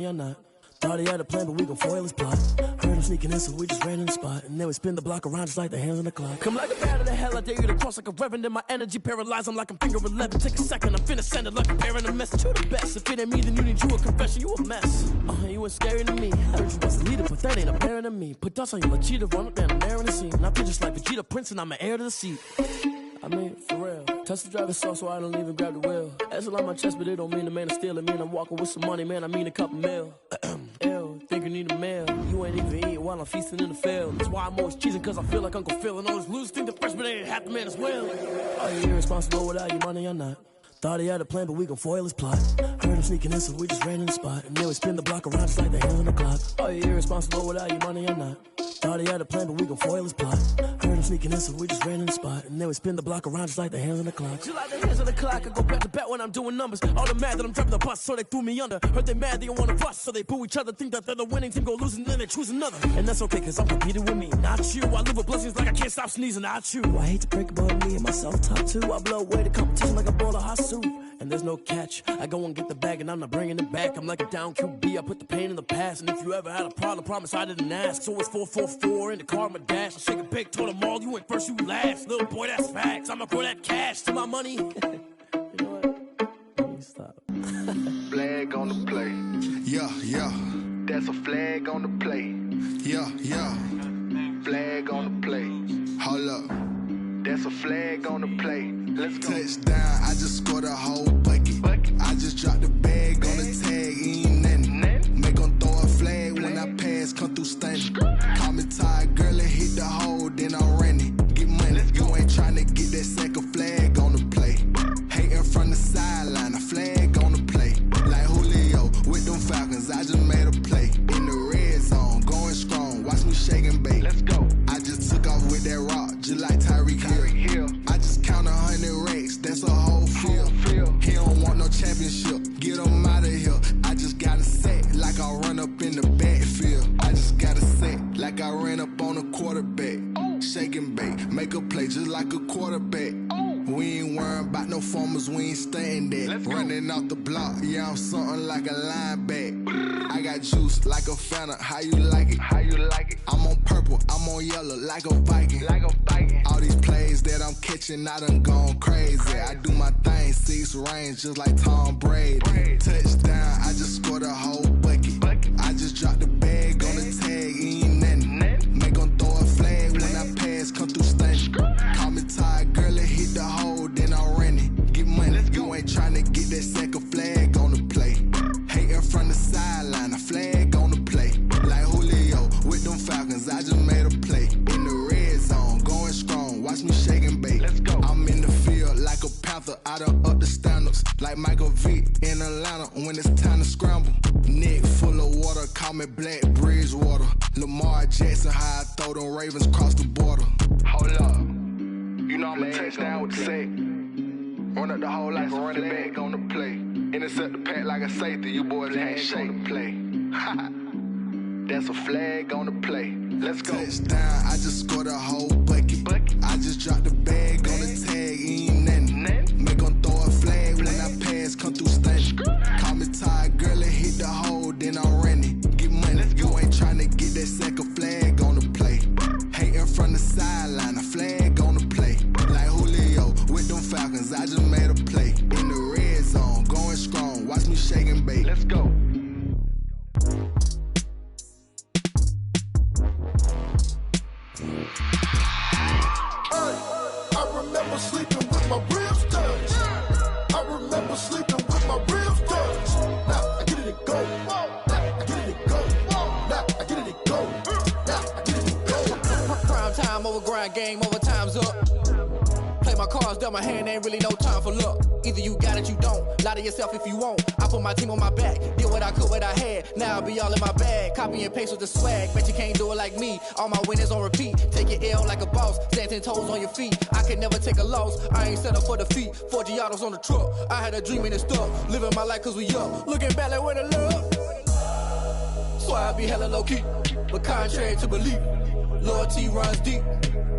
Or not. Thought he had a plan, but we gon' foil his plot. Heard him sneaking in, so we just ran in the spot. And then we spin the block around just like the hands on the clock. Come like a bat of the hell, I dare you to cross like a reverend. In my energy paralyzed, I'm like I'm finger 11. Take a second, I'm finna send it like a parent a message to the best. If it ain't me, then you need you a confession, you a mess. You ain't scary to me. Heard you was a leader, but that ain't apparent to me. Put dust on you like cheetah, run up down, I'm there in the scene. And I feel just like Vegeta Prince, and I'm an heir to the seat. I mean, for real. Touch the driver's soft, so I don't even grab the wheel. That's on my chest, but it don't mean the man is stealing. Mean I'm walking with some money, man, I mean a couple mil. Ew, think you need a meal. You ain't even eating while I'm feasting in the field. That's why I'm always cheesing, cause I feel like Uncle Phil. And all those losers think the freshman ain't half the man as well. Are you irresponsible without your money or not? Thought he had a plan, but we gon' foil his plot. Heard him sneaking in, so we just ran in the spot. And then we spin the block around just like the hands on the clock. Are you irresponsible without your money or not? Thought he had a plan, but we gon' foil his plot. Heard him sneaking in, so we just ran in the spot. And then we spin the block around just like the hands on the clock. Just like the hands on the clock, I go back to back when I'm doing numbers. All the mad that I'm driving the bus, so they threw me under. Heard they mad, they don't wanna bust, so they boo each other. Think that they're the winning team, go losing, then they choose another. And that's okay, cause I'm competing with me, not you. I live with blessings like I can't stop sneezing, not you. I hate to break about me and my self-talk too. I blow away the competition like a bowl of hot soup. And there's no catch, I go and get the bag and I'm not bringing it back. I'm like a down QB, I put the pain in the past. And if you ever had a problem, promise I didn't ask. So it's 444 in the car, my dash. I shake a big, told them all, you ain't first, you last. Little boy, that's facts, I'ma throw that cash to my money. You know what? Let me stop. Flag on the play. Yeah, yeah. That's a flag on the play. Yeah, yeah. Flag on the play. Hold up. That's a flag on the play. Let's go. Touchdown, I just scored a whole bucket. I just dropped the bag on the tag, ain't nothing. Make 'em throw a flag when I pass, come through stunning. Call me tired, girl, and hit the hole, then I'm running. Get money, you ain't tryna get that second flag on the play. Hating from the sideline, a flag on the play. Like Julio with them Falcons, I just made a play. In the red zone, going strong, watch me shake and bake. Let's go. I just took off with that rock, just like Tyreek Hill. I just count 100 racks, that's a whole field. He don't want no championship, get him out of here. I just got a set, like I run up in the backfield. I just got a set, like I ran up on a quarterback. Shake and bake, make a play just like a quarterback. We ain't worrying about no formers, we ain't staying there. Running off the block, yeah, I'm something like a linebacker. I got juice like a Fanta, how you like it? How you like it? I'm on purple, I'm on yellow, like a Viking. Like a Viking. All these plays that I'm catching, I done gone crazy. I do my thing, 6 range, just like Tom Brady. Touchdown, I just scored a whole bucket. I just dropped the bag on the tag, ain't nothing. Make 'em throw a flag when I pass, come through stunning. Call me tired, girl, and hit the hole, then I'm running. Get money, you ain't tryna get that second flag on the play. Hating from the sideline, a flag on the play. Like Julio with them Falcons, I just made a play. In the red zone, going strong, watch me shake and bake. Let's go. I'm in the field like a Panther, I done up the standards. Like Michael Vick in Atlanta when it's time to scramble. Neck full of water, call me Black Bridgewater. Lamar Jackson, how I throw them Ravens cross the border. Hold up. You know I'm a touchdown with the sack. Run up the whole like a running back on the play. Intercept the pack like a safety. You boys ain't shake the play. That's a flag on the play. Let's go. Touchdown, I just scored a whole bucket. I just dropped the bag on the tag, ain't nothing. Make 'em throw a flag when I pass, come through stunning. Call me tired, girl, and hit the hole, then I'm running. Get money, you ain't tryna get that second flag on the play. Hating from the sideline, a flag on the play. Like Julio with them Falcons, I just made a play. In the red zone, going strong, watch me shake and bake. Let's go. I remember sleeping with my ribs touched. I remember sleeping with my ribs touched. Now I get it and go. Now I get it and go. Now I get it and go. Now I get it and go. Prime time over grind game, overtime's up. Play my cards, dealt my hand, ain't really no time for luck. Either you got it, you don't. Lie to yourself if you won't. I put my team on my back, did what I could, what I had. Now I'll be all in my bag. Copy and paste with the swag. Bet you can't do it like me. All my winners on repeat. Take your L like a boss. Stand 10 toes on your feet. I can never take a loss. I ain't set up for defeat. 4 Giottos on the truck. I had a dream and it's stuck. Living my life cause we up. Looking back like where the love. So I be hella low key. But contrary to belief, loyalty runs deep.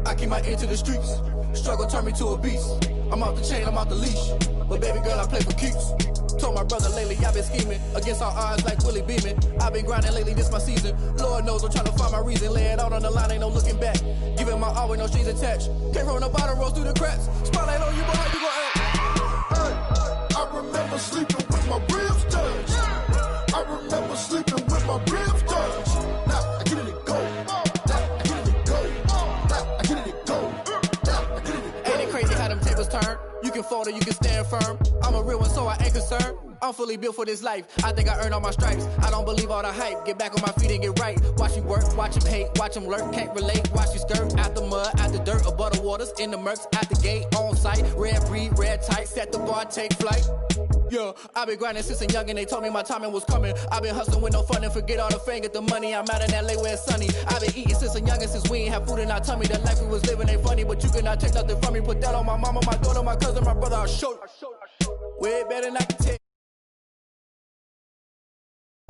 I keep my ear to the streets. Struggle turned me to a beast. I'm off the chain, I'm off the leash. But baby girl, I play for keeps. Told my brother lately I've been scheming against all odds like Willie Beeman. I've been grinding lately, this my season. Lord knows I'm trying to find my reason. Lay it out on the line, ain't no looking back. Giving my all with no strings attached. Came from the bottom, rose through the cracks. Spotlight on you, boy, how you gon' act? I remember sleeping with my ribs touched. I remember sleeping with my ribs touched. Now I get it and go. Now I get it and go. Now I get it and go. Now I get it and go. Ain't it crazy how them tables turn? You can fold or you can stand firm. I'm a real one, so I ain't concerned. I'm fully built for this life. I think I earned all my stripes. I don't believe all the hype. Get back on my feet and get right. Watch you work, watch him hate, watch him lurk. Can't relate, watch you skirt. Out the mud, out the dirt, above the waters, in the murks, at the gate, on site. Red breed, red tight, set the bar, take flight. Yeah, I been grinding since a youngin', they told me my timing was coming. I been hustling with no fun and forget all the fame, get the money. I'm out in LA where it's sunny. I been eating since a youngin', since we ain't have food in our tummy. The life we was living ain't funny, but you cannot take nothing from me. Put that on my mama, my daughter, my cousin, my brother, I'll show you. Way better than I can take.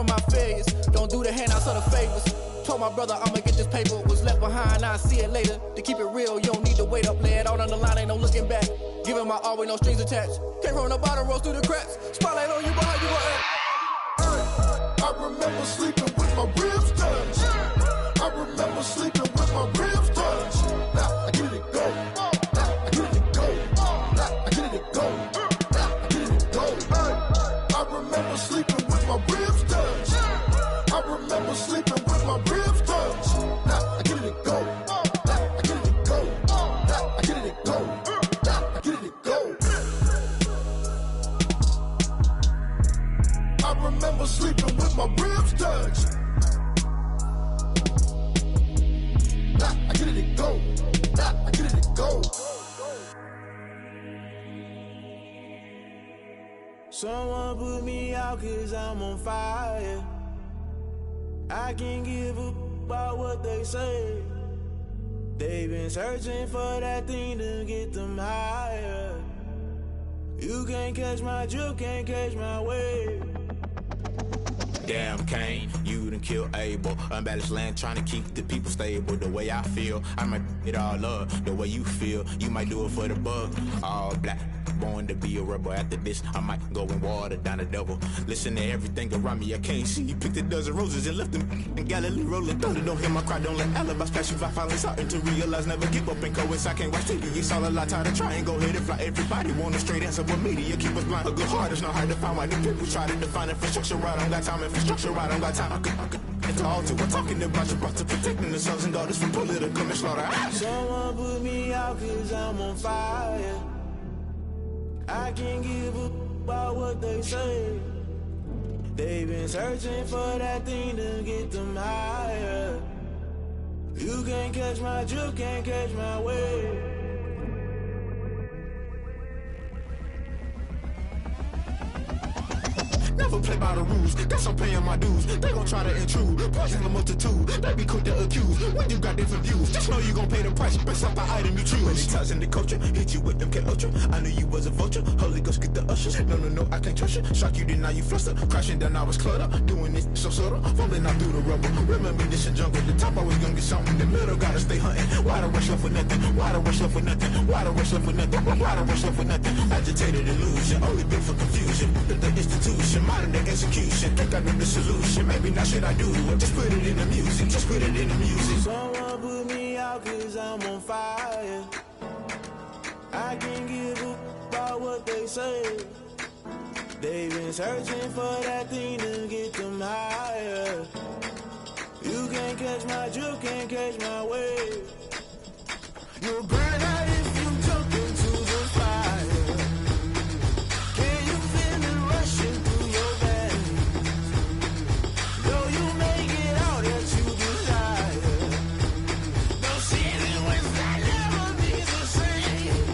My failures, don't do the handouts or the favors. Told my brother I'ma get this paper. Was left behind, I'll see it later. To keep it real, you don't need to wait up. Lay it out on the line, ain't no looking back. Giving my all with no strings attached. Came from the bottom, rose through the cracks. Spotlight on you, boy, how you gon' act? I remember sleeping with my ribs touched. I remember sleeping with my ribs touched. Now I get it and go. Now I get it and go. Now I get it and go. Now I get it and go. I remember sleeping with my ribs touched. I remember sleeping with my ribs touched. Now I get it and go. Now I get it and go. Now I get it and go. Now I get it and go. I remember sleeping with my ribs touched. Now I get it and go. Now I get it and go. Someone put me out 'cause I'm on fire. I can't give up about what they say. They've been searching for that thing to get them higher. You can't catch my drift, can't catch my wave. Damn Kane, you done killed Abel. Unbalanced land trying to keep the people stable. The way I feel, I might it all up. The way you feel, you might do it for the bug. All black, born to be a rebel. After this, I might go and water down the devil. Listen to everything around me, I can't see. You picked a dozen roses and left them in Galilee rolling thunder. Don't hear my cry, don't let alibis pass you by. Finally starting to realize, never give up and coincide. Can't watch TV, it's all a lot. Tired of trying, go ahead and fly. Everybody want a straight answer, but media keep us blind. A good heart is not hard to find. Why the people try to define infrastructure right? I don't got time, infrastructure right, I don't got time. I could it's all to. We're talking about you, brought to protecting the sons and daughters from political and slaughter. Someone put me out 'cause I'm on fire. I can't give up about what they say. They've been searching for that thing to get them higher. You can't catch my drift, can't catch my wave. Never play by the rules, guess I'm paying my dues. They gon' try to intrude, poison the multitude. They be quick to accuse when you got different views. Just know you gon' pay the price based off the item you choose. Many times in the culture, hit you with them K-Ultra. I knew you was a vulture, Holy Ghost get the ushers. No, I can't trust you. Shock you, then now you fluster. Crashing down, I was cluttered. Doing this so subtle, falling out through the rubble. Remember this in jungle, the top I was gonna get something. The middle gotta stay hunting. Why the rush left for nothing? Why the rush left for nothing? Why the rush left for nothing? Why the rush left for nothing? Agitated illusion, only built for confusion. The institution, modern day execution. Think I know the solution. Maybe not should I do it? Just put it in the music. Just put it in the music. Someone put me out 'cause I'm on fire. I can't give up about what they say. They've been searching for that thing to get them higher. You can't catch my drift, can't catch my wave. You'll burn out if you jump into the fire. Can you feel it rushing through your veins? Though you make it out that you desire. No season when that never be the same.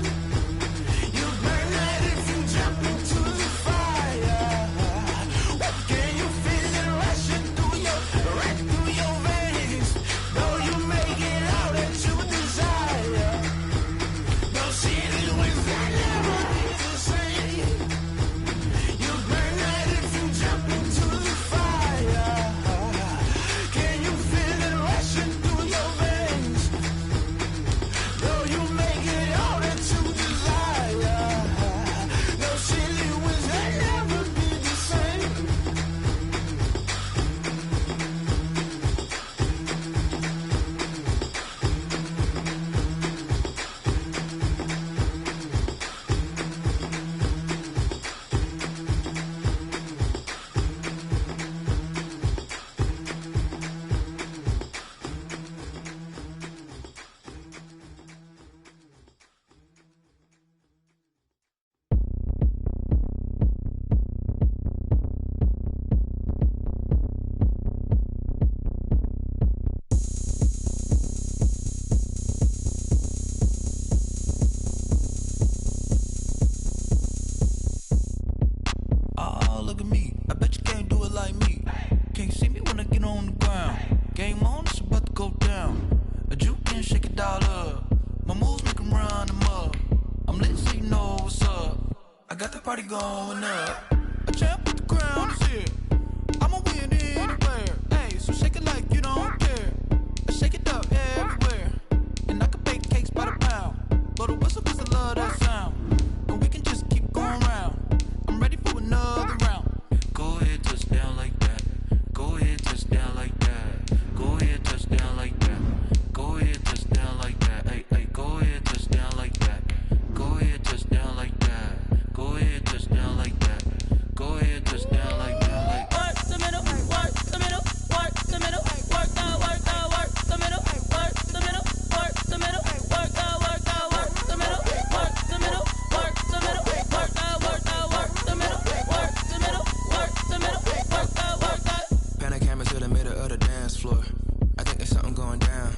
You burn out if you jump into the fire. Can you feel it rushing through your veins? Though you make it out that you desire. on the ground. Game on, it's about to go down. A juke and shake it all up. My moves make 'em run them up. I'm lit so you know what's up. I got the party going up. A champ with the crown is here. I'ma win anywhere. Hey, so shake it like you don't care. I shake it up everywhere. And I can bake cakes by the pound. Blow the whistle 'cause I love that sound. And we can just keep going round. I'm ready for another round. Go ahead, touch down like that. Go ahead, touch down like that. Go ahead, touch down like that. Go ahead, touch down like that. Hey, hey, go ahead, touch down like that. Go ahead, touch down like that. Go ahead, touch down like that. Go ahead, touch down like that. Like work the middle, work the middle, work the middle, work the middle, work the middle, work the middle, work the middle, work the middle, work the middle, work the middle, work the middle, work the middle, work the. Panic camera to the middle of the dance floor. I think there's something going down.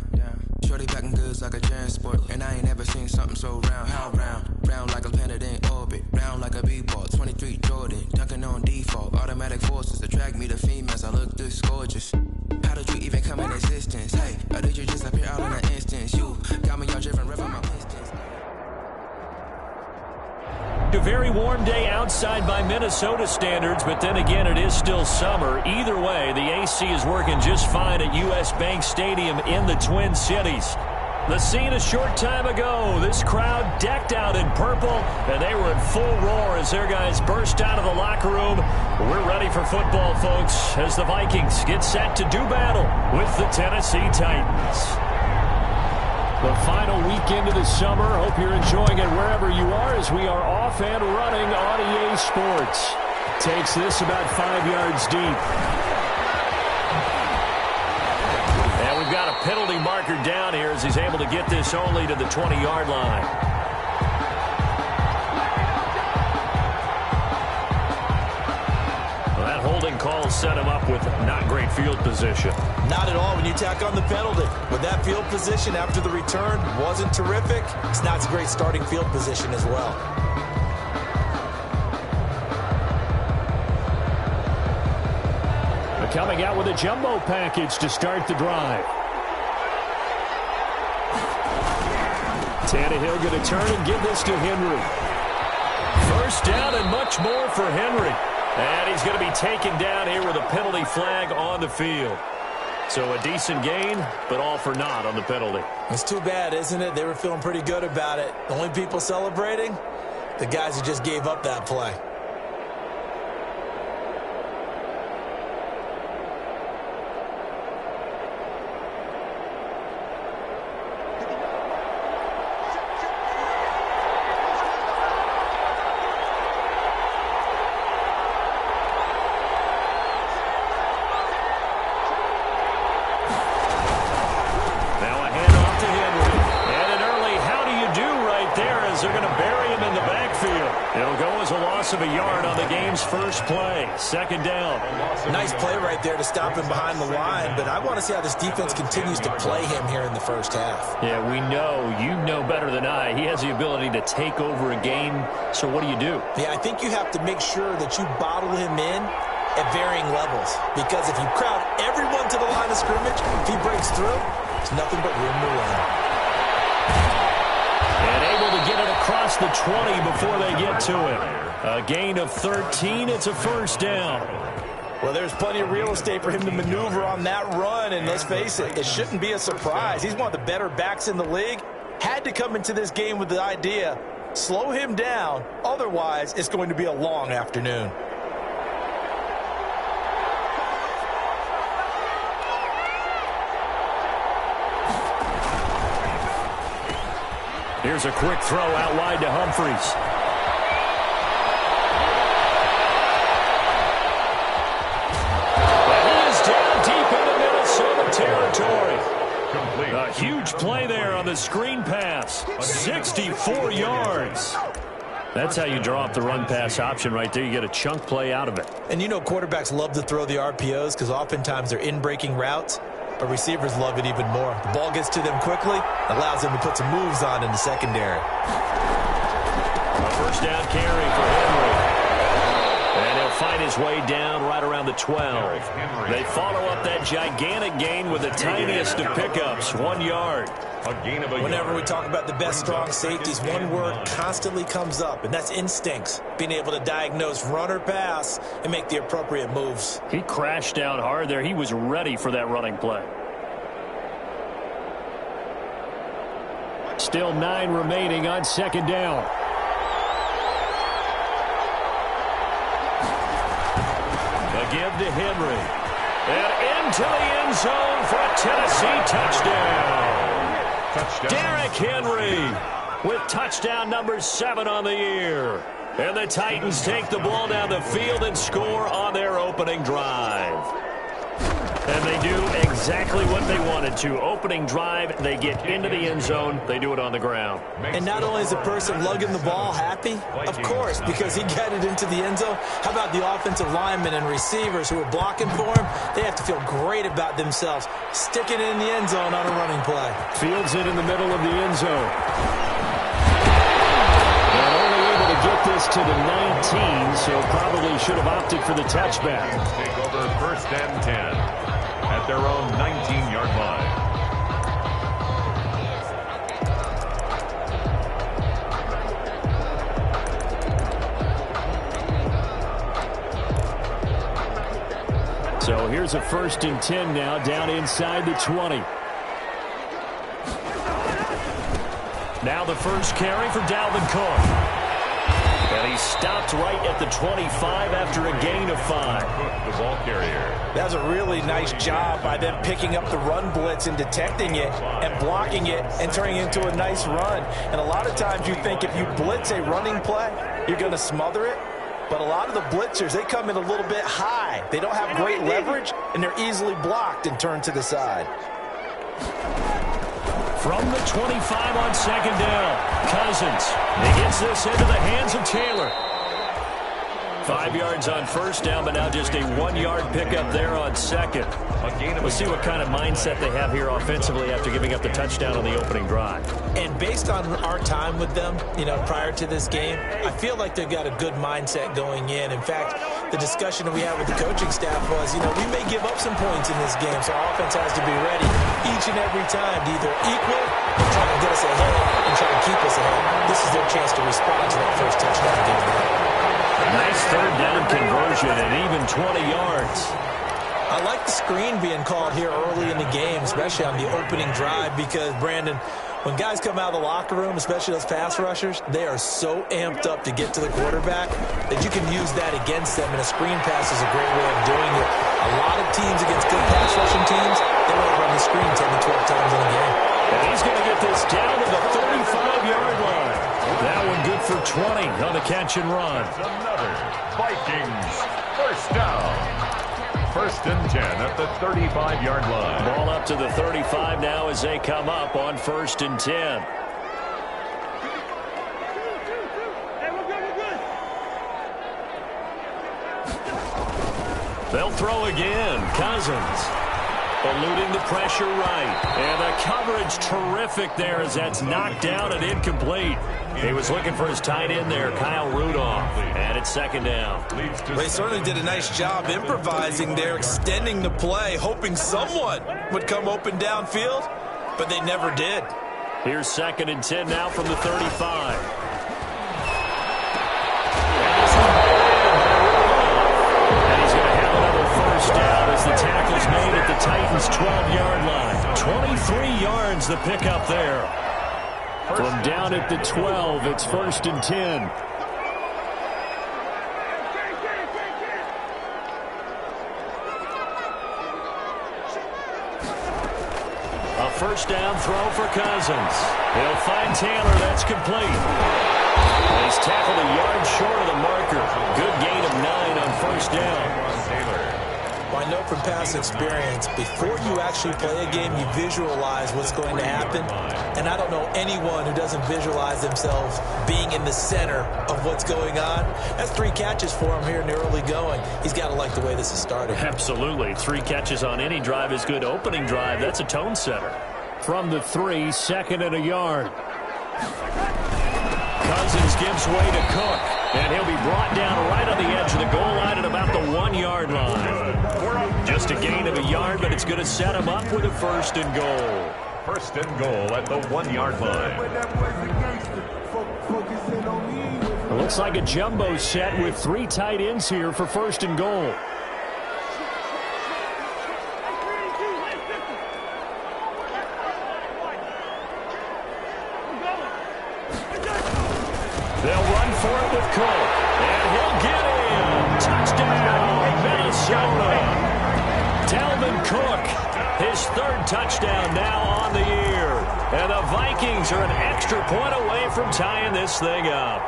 Shorty packing goods like a transport. And I ain't never seen something so round. How round? Round like a planet in orbit. Round like a b-ball. 23 Jordan. Dunking on default. Automatic forces attract me to females. I look this gorgeous. How did you even come in existence? Hey, or did you just appear out in an instance? You got me all driven, revving my pistons. A very warm day outside by Minnesota standards, but then again, it is still summer. Either way, the AC is working just fine at U.S. Bank Stadium in the Twin Cities. The scene a short time ago, this crowd decked out in purple, and they were in full roar as their guys burst out of the locker room. We're ready for football, folks, as the Vikings get set to do battle with the Tennessee Titans. The final weekend of the summer. Hope you're enjoying it wherever you are as we are off and running on EA Sports. Takes this about 5 yards deep. And we've got a penalty marker down here as he's able to get this only to the 20-yard line. Call set him up with not great field position. Not at all when you tack on the penalty. But that field position after the return wasn't terrific. It's not a great starting field position as well. They're coming out with a jumbo package to start the drive. Tannehill going to turn and give this to Henry. First down and much more for Henry. And he's going to be taken down here with a penalty flag on the field. So a decent gain, but all for naught on the penalty. It's too bad, isn't it? They were feeling pretty good about it. The only people celebrating, the guys who just gave up that play. Of a yard on the game's first play. Second down. Nice play right there to stop him behind the line, but I want to see how this defense continues to play him here in the first half. Yeah, we know. You know better than I. He has the ability to take over a game, so what do you do? Yeah, I think you have to make sure that you bottle him in at varying levels, because if you crowd everyone to the line of scrimmage, if he breaks through, there's nothing but room to run. And able to get it across the 20 before they get to it. A gain of 13. It's a first down. Well, there's plenty of real estate for him to maneuver on that run, and let's face it, it shouldn't be a surprise. He's one of the better backs in the league. Had to come into this game with the idea, slow him down, otherwise it's going to be a long afternoon. Here's a quick throw out wide to Humphries. Territory. A huge play there on the screen pass. 64 yards. That's how you draw up the run-pass option right there. You get a chunk play out of it. And you know quarterbacks love to throw the RPOs because oftentimes they're in-breaking routes, but receivers love it even more. The ball gets to them quickly, allows them to put some moves on in the secondary. A first down carry for Henry. And he'll fight his way down right around the 12. They follow up that gigantic gain with the tiniest of pickups, 1 yard. Whenever we talk about the best strong safeties, one word constantly comes up, and that's instincts. Being able to diagnose run or pass and make the appropriate moves. He crashed down hard there. He was ready for that running play. Still 9 remaining on second down. The give to Henry. And into the end zone for a Tennessee touchdown. Derrick Henry with touchdown number 7 on the year. And the Titans take the ball down the field and score on their opening drive. And they do exactly what they wanted to. Opening drive, they get into the end zone. They do it on the ground. And not only is the person lugging the ball happy, of course, because he got it into the end zone. How about the offensive linemen and receivers who are blocking for him? They have to feel great about themselves, sticking it in the end zone on a running play. Fields it in the middle of the end zone. They're only able to get this to the 19, so probably should have opted for the touchback. Take over 1st and 10 at their own 19-yard line. So here's a 1st and 10 now, down inside the 20. Now the first carry for Dalvin Cook. And he stopped right at the 25 after a gain of 5. The ball carrier. That was a really nice job by them picking up the run blitz and detecting it and blocking it and turning it into a nice run. And a lot of times you think if you blitz a running play, you're going to smother it. But a lot of the blitzers, they come in a little bit high. They don't have great leverage, and they're easily blocked and turned to the side. From the 25 on second down, Cousins. He gets this into the hands of Taylor. 5 yards on first down, but now just a 1-yard pickup there on second. We'll see what kind of mindset they have here offensively after giving up the touchdown on the opening drive. And based on our time with them, prior to this game, I feel like they've got a good mindset going in. In fact, the discussion that we had with the coaching staff was, we may give up some points in this game, so our offense has to be ready each and every time to either equal or try to get us ahead and try to keep us ahead. This is their chance to respond to that first touchdown game. Nice third down conversion and even 20 yards. I like the screen being called here early in the game, especially on the opening drive, because, Brandon, when guys come out of the locker room, especially those pass rushers, they are so amped up to get to the quarterback that you can use that against them, and a screen pass is a great way of doing it. A lot of teams against good pass rushing teams, they want to run the screen 10 to 12 times in a game. And he's going to get this down to the 35-yard line. That one good for 20 on the catch and run. Another Vikings first down. 1st and 10 at the 35-yard line. Ball up to the 35 now as they come up on 1st and 10. They'll throw again. Cousins eluding the pressure right. And the coverage terrific there as that's knocked down and incomplete. He was looking for his tight end there, Kyle Rudolph. And it's second down. Well, they certainly did a nice job improvising there, extending the play, hoping someone would come open downfield, but they never did. Here's 2nd and 10 now from the 35. And he's going to have another first down as the tackle's made at the Titans' 12-yard line. 23 yards the pickup there. From down at the 12, it's 1st and 10. A first down throw for Cousins. He'll find Taylor. That's complete. And he's tackled a yard short of the marker. Good gain of 9 on first down. Well, I know from past experience, before you actually play a game, you visualize what's going to happen. And I don't know anyone who doesn't visualize themselves being in the center of what's going on. That's 3 catches for him here in the early going. He's got to like the way this is starting. Absolutely. 3 catches on any drive is good. Opening drive, that's a tone setter. From the 3, 2nd and a yard. Cousins gives way to Cook. And he'll be brought down right on the edge of the goal line at about the 1-yard line. Just a gain of a yard, but it's going to set him up with a 1st and goal. 1st and goal at the 1-yard line. It looks like a jumbo set with 3 tight ends here for 1st and goal. They'll run for it with Cook. And he'll get in. Touchdown, Minnesota. Dalvin Cook, his 3rd touchdown now on the year. And the Vikings are an extra point away from tying this thing up.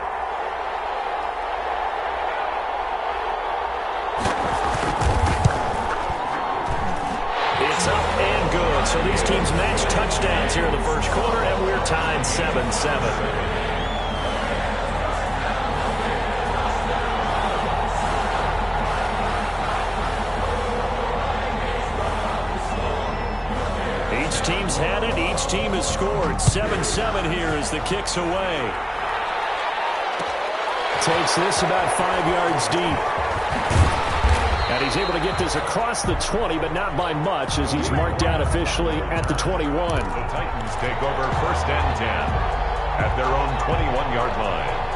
It's up and good. So these teams match touchdowns here in the first quarter, and we're tied 7-7. Each team's had it. Each team has scored. 7-7 here as the kick's away. Takes this about 5 yards deep. And he's able to get this across the 20, but not by much as he's marked down officially at the 21. The Titans take over 1st and 10 at their own 21-yard line.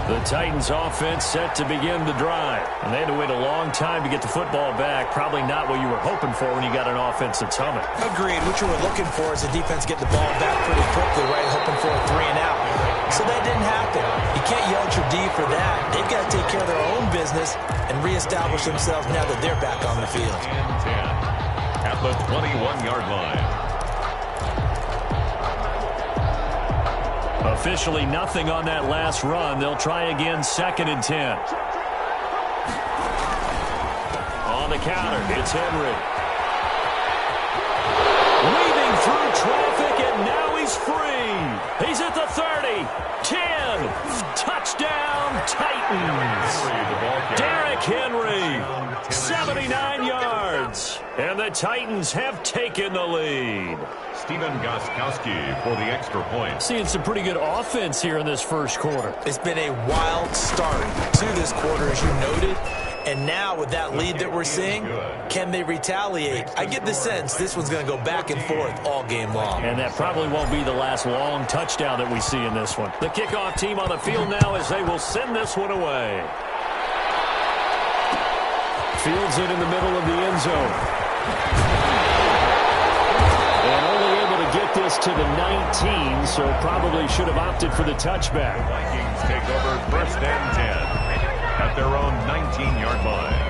The Titans offense set to begin the drive. And they had to wait a long time to get the football back. Probably not what you were hoping for when you got an offense that's humming. Agreed. What you were looking for is the defense get the ball back pretty quickly, right? Hoping for a 3 and out. So that didn't happen. You can't yell at your D for that. They've got to take care of their own business and reestablish themselves now that they're back on the field. 10 at the 21-yard line. Officially nothing on that last run. They'll try again 2nd and 10. On the counter, it's Henry. Weaving through traffic, and now he's free. He's at the 30, 10. Touchdown, Titans. Derrick Henry, 79 yards. And the Titans have taken the lead. Stephen Gostkowski for the extra point. Seeing some pretty good offense here in this first quarter. It's been a wild start to this quarter, as you noted. And now with that lead that we're seeing, can they retaliate? I get the sense this one's going to go back and forth all game long. And that probably won't be the last long touchdown that we see in this one. The kickoff team on the field now as they will send this one away. Fields it in the middle of the end zone. And only able to get this to the 19, so probably should have opted for the touchback. Vikings take over 1st and 10 at their own 19-yard line.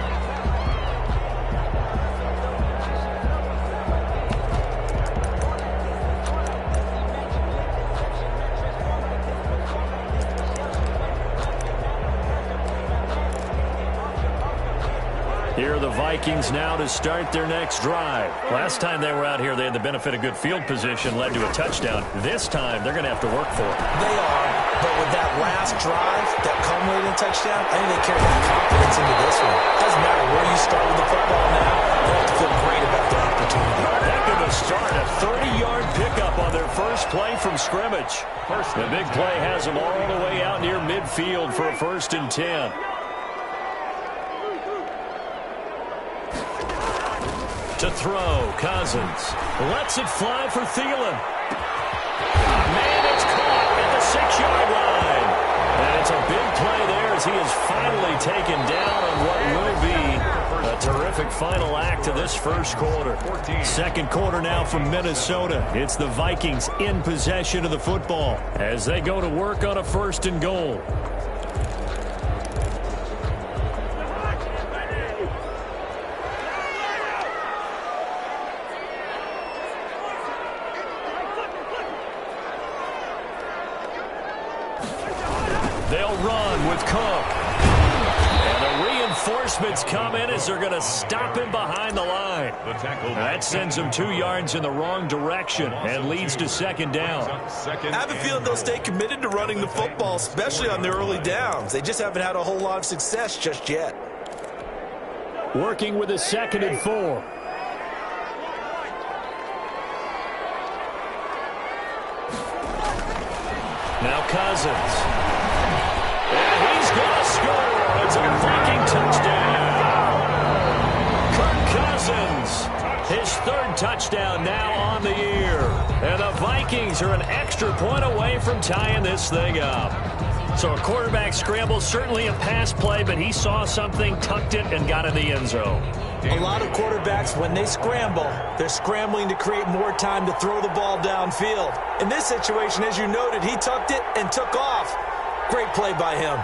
Here are the Vikings now to start their next drive. Last time they were out here, they had the benefit of good field position, led to a touchdown. This time, they're going to have to work for it. They are, but with that last drive that culminated in a touchdown, I think they carry that confidence into this one. Doesn't matter where you start with the football now, they have to feel great about their opportunity. Heck of a start, a 30-yard pickup on their first play from scrimmage. The big play has them all the way out near midfield for a 1st and 10. To throw, Cousins lets it fly for Thielen. Man, it's caught at the 6-yard line. And it's a big play there as he is finally taken down on what will be a terrific final act of this first quarter. Second quarter now from Minnesota. It's the Vikings in possession of the football as they go to work on a 1st and goal. They'll run with Cook. And the reinforcements come in as they're going to stop him behind the line. That sends him 2 yards in the wrong direction and leads to 2nd down. I have a feeling they'll stay committed to running the football, especially on their early downs. They just haven't had a whole lot of success just yet. Working with a 2nd and 4. Now Cousins. And he's going to score. It's a Viking touchdown. Kirk Cousins, his third touchdown now on the year. And the Vikings are an extra point away from tying this thing up. So a quarterback scramble, certainly a pass play, but he saw something, tucked it, and got in the end zone. A lot of quarterbacks, when they scramble, they're scrambling to create more time to throw the ball downfield. In this situation, as you noted, he tucked it and took off. Great play by him.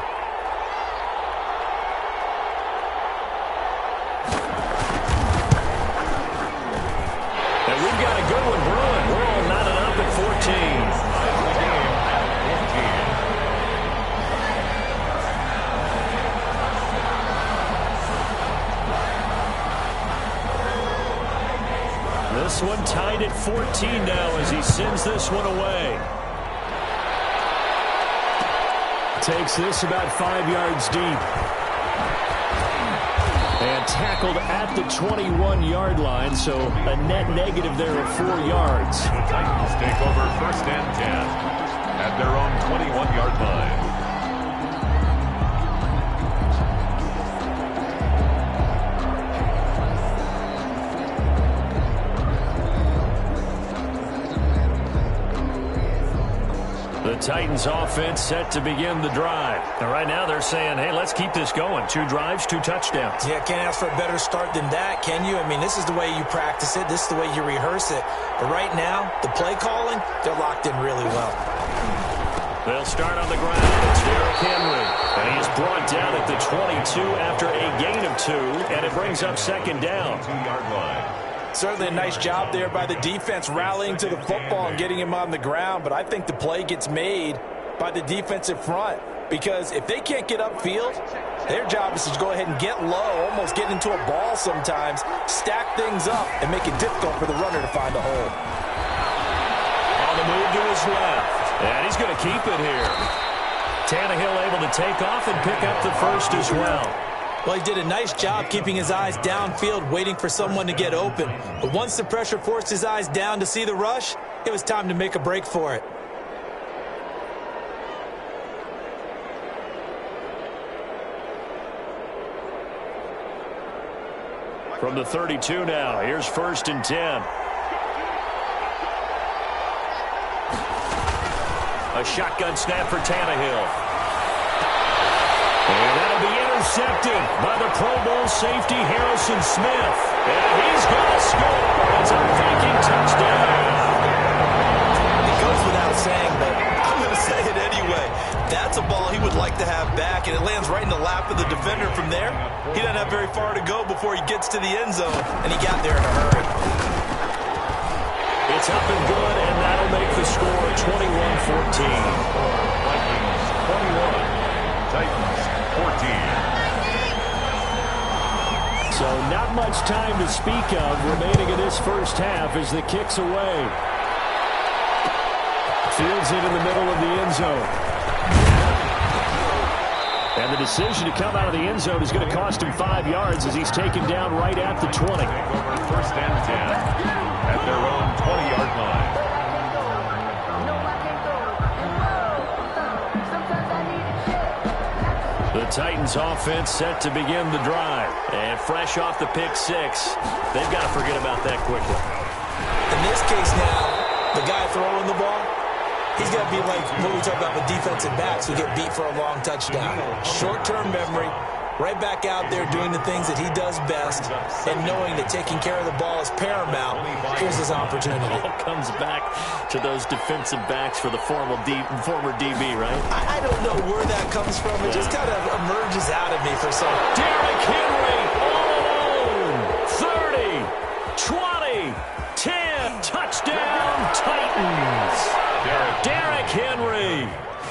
And we've got a good one brewing. We're all knotted up at 14. This one tied at 14 now as he sends this one away. Takes this about 5 yards deep. And tackled at the 21-yard line, so a net negative there of 4 yards. The Titans take over 1st and 10 at their own 21-yard line. The Titans offense set to begin the drive. And right now they're saying, hey, let's keep this going. 2 drives, 2 touchdowns. Yeah, can't ask for a better start than that, can you? I mean, this is the way you practice it. This is the way you rehearse it. But right now, the play calling, they're locked in really well. They'll start on the ground. It's Derrick Henry. And he is brought down at the 22 after a gain of 2. And it brings up 2nd down. 2-yard line. Certainly a nice job there by the defense rallying to the football and getting him on the ground. But I think the play gets made by the defensive front. Because if they can't get upfield, their job is to go ahead and get low, almost get into a ball sometimes, stack things up, and make it difficult for the runner to find a hole. On the move to his left. And he's going to keep it here. Tannehill able to take off and pick up the first as well. Well, he did a nice job keeping his eyes downfield, waiting for someone to get open. But once the pressure forced his eyes down to see the rush, it was time to make a break for it. From the 32 now, here's 1st and 10. A shotgun snap for Tannehill. And that'll be intercepted by the Pro Bowl safety Harrison Smith. And he's going to score. It's a Viking touchdown. It goes without saying, but I'm going to say it anyway. That's a ball he would like to have back, and it lands right in the lap of the defender from there. He doesn't have very far to go before he gets to the end zone, and he got there in a hurry. It's up and good, and that'll make the score 21-14. Vikings 21, Titans 14. So not much time to speak of remaining in this first half as the kick's away. Fields it in the middle of the end zone. And the decision to come out of the end zone is going to cost him 5 yards as he's taken down right at the 20. Take over 1st and 10 at their own 20-yard line. The Titans offense set to begin the drive. And fresh off the pick 6, they've got to forget about that quickly. In this case now, the guy throwing the ball, he's got to be like what we talk about with defensive backs who get beat for a long touchdown. Short-term memory, right back out there doing the things that he does best, and knowing that taking care of the ball is paramount. Here's his opportunity. It all comes back to those defensive backs for the former DB, right? I don't know where that comes from. It just kind of emerges out of me for some. Derrick Henry all alone. 30, 20, 10, touchdown Titans. Derrick Henry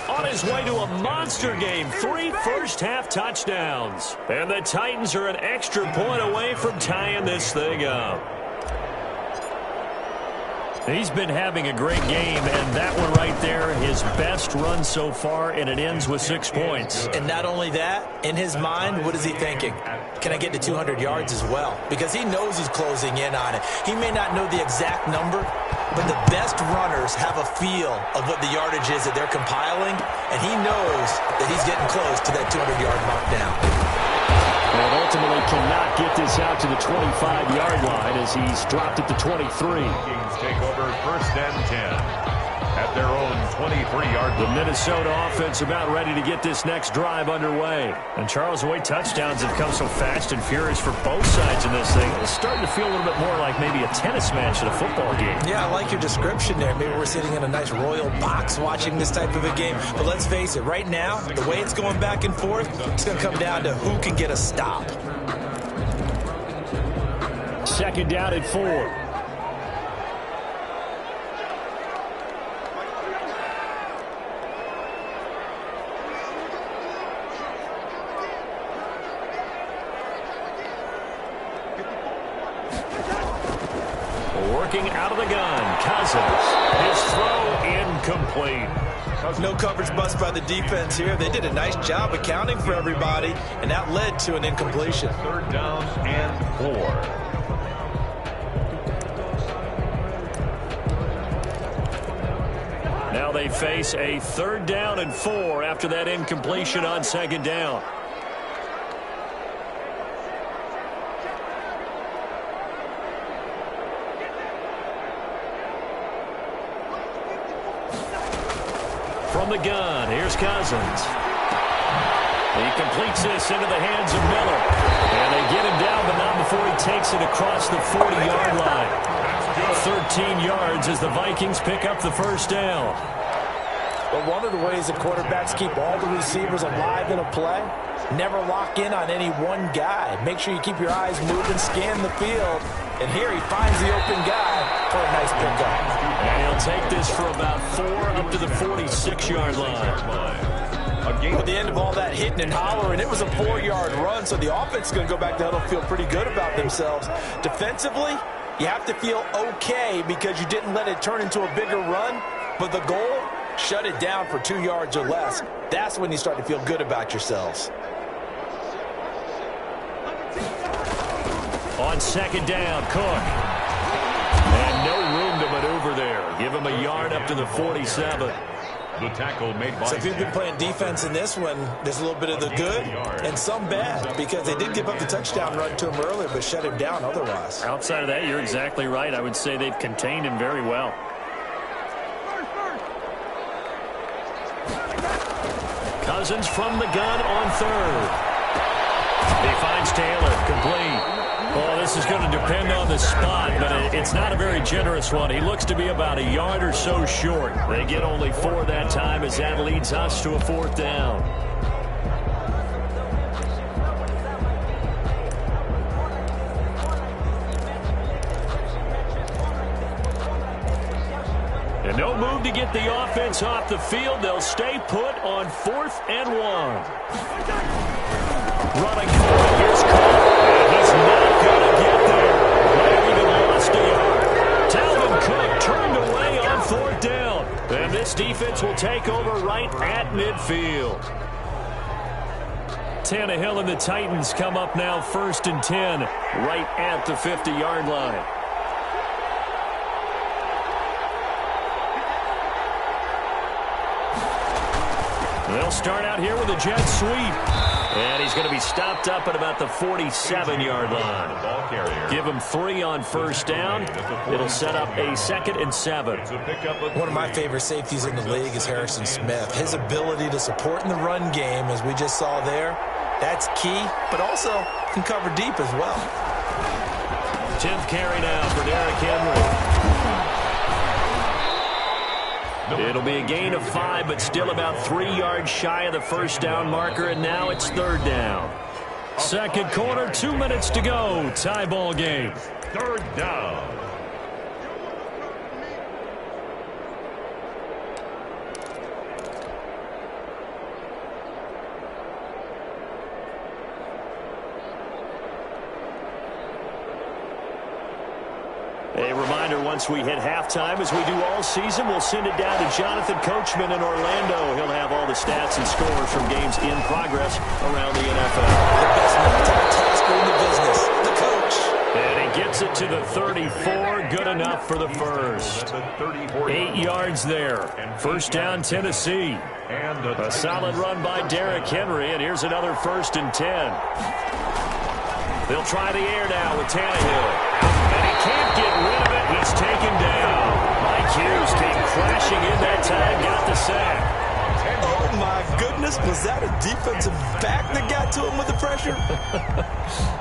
on his way to a monster game. 3 first-half touchdowns. And the Titans are an extra point away from tying this thing up. He's been having a great game, and that one right there, his best run so far, and it ends with 6 points. And not only that, in his mind, what is he thinking? Can I get to 200 yards as well? Because he knows he's closing in on it. He may not know the exact number, but the best runners have a feel of what the yardage is that they're compiling, and he knows that he's getting close to that 200-yard mark now. And ultimately cannot get this out to the 25-yard line as he's dropped it to 23. Vikings take over 1st and 10 at their own 23-yard line. The Minnesota offense about ready to get this next drive underway. And Charles, the way touchdowns have come so fast and furious for both sides in this thing, it's starting to feel a little bit more like maybe a tennis match at a football game. Yeah, I like your description there. Maybe we're sitting in a nice royal box watching this type of a game. But let's face it, right now, the way it's going back and forth, it's going to come down to who can get a stop. 2nd down and 4. Working out of the gun, Cousins. His throw incomplete. No coverage bust by the defense here. They did a nice job accounting for everybody, and that led to an incompletion. 3rd down and 4. Now they face a 3rd down and 4 after that incompletion on 2nd down. From the gun, here's Cousins. He completes this into the hands of Miller. And they get him down, but not before he takes it across the 40-yard line. 13 yards as the Vikings pick up the 1st down. But one of the ways that quarterbacks keep all the receivers alive in a play, never lock in on any one guy. Make sure you keep your eyes moving, scan the field. And here he finds the open guy for a nice pickup. And he'll take this for about 4 up to the 46-yard line. At the end of all that hitting and hollering, it was a 4-yard run, so the offense is going to go back to huddle, feel pretty good about themselves. Defensively, you have to feel okay because you didn't let it turn into a bigger run, but the goal, shut it down for 2 yards or less. That's when you start to feel good about yourselves. On 2nd down, Cook. And no room to maneuver there. Give him a yard up to the 47. The tackle made by. So if you've been playing defense in this one, there's a little bit of the good and some bad because they did give up the touchdown run to him earlier but shut him down otherwise. Outside of that, you're exactly right. I would say they've contained him very well. Cousins from the gun on 3rd. He finds Taylor, complete. Oh, this is going to depend on the spot, but it's not a very generous one. He looks to be about a yard or so short. They get only 4 that time as that leads us to a 4th down. And no move to get the offense off the field. They'll stay put on 4th and 1. Running for it. Here's Cook. And he's not going to get there. Might have even lost a yard. Dalvin Cook turned away on 4th down. And this defense will take over right at midfield. Tannehill and the Titans come up now 1st and 10 right at the 50-yard line. They'll start out here with a jet sweep. And he's going to be stopped up at about the 47-yard line. Give him 3 on 1st down. It'll set up a 2nd and 7. One of my favorite safeties in the league is Harrison Smith. His ability to support in the run game, as we just saw there, that's key, but also can cover deep as well. 10th carry now for Derrick Henry. It'll be a gain of 5, but still about 3 yards shy of the 1st down marker, and now it's 3rd down. 2nd quarter, 2 minutes to go. Tie ball game. 3rd down. A reminder, once we hit halftime, as we do all season, we'll send it down to Jonathan Coachman in Orlando. He'll have all the stats and scores from games in progress around the NFL. The best multitasker in the business, the coach. And he gets it to the 34. good enough for the first. 8 yards there. First down, Tennessee. A solid run by Derrick Henry, and here's another 1st and 10. They'll try the air now with Tannehill. And he can't get rid of it. He's taken down. Mike Hughes came crashing in that time, got the sack. Oh, my goodness. Was that a defensive back that got to him with the pressure?